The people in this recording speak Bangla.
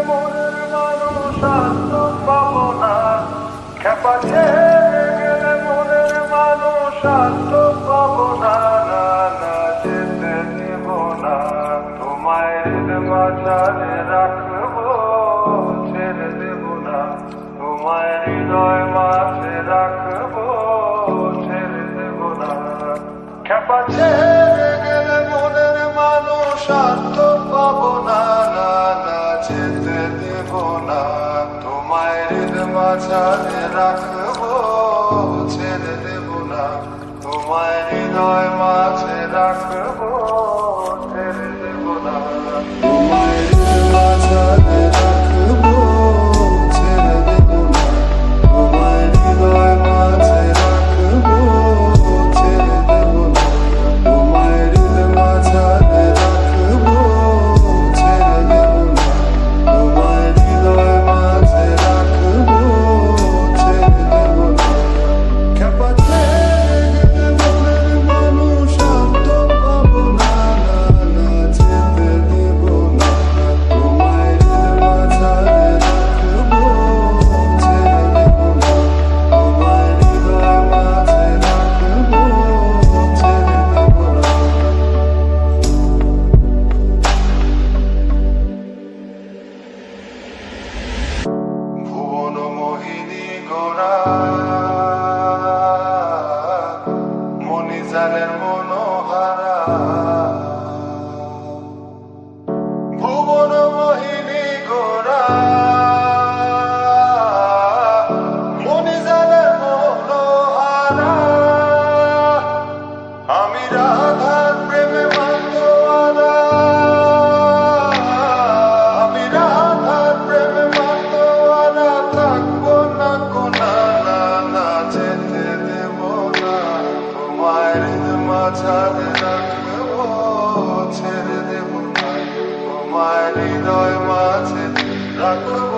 মনের মানুষ আর তো পাবো না, খেপা ছেড়ে গেলে মনের মানুষ আর তো পাবো না, না না যেতে দেব না, তোমায় মাঝারে রাখবো, ছেড়ে দেব না, তোমায় হৃদয় মাঝে রাখবো, ছেড়ে দেব না, খেপা ছেড়ে গেলে মনের মানুষ আর তো পাবো না, না না যেতে দেব না, তোমায় মাঝারে রাখবো, ছেড়ে দেব না, তোমায় হৃদয় মাঝে রাখবো, ছেড়ে দেব না, তোমায় মাঝারে রাখবো, ছেড়ে দেব না, তোমায় হৃদয় মাঝে রাখবো, ছেড়ে দেব না, তোমায় হৃদয় মাঝারে রাখবো, ছেড়ে দেব না, তোমায় হৃদয় মাঝে রাখবো, ছেড়ে দেব না, খেপা ছেড়ে গেলে মনের মানুষ আর তো পাবো না, না না যেতে দেব না, তোমায় হৃদয় মাঝারে রাখবো, ছেড়ে দেব না, তোমায় হৃদয় মাঝে রাখবো, ছেড়ে দেব না। ভুবন মোহিনী গোরা মণিজানের মনোহারা, ভুবন মোহিনী গোরা মণিজানের মনোহারা, আমি রাধার প্রেমে মাতোয়ারা, আমি রাধার প্রেমে মাতোয়ারা, থাকবো না কোনা, না না যেতে দেব না, তোমায় মাঝারে রাখবো, ছেড়ে দেব না, তোমায় হৃদয় মাঝে রাখবো।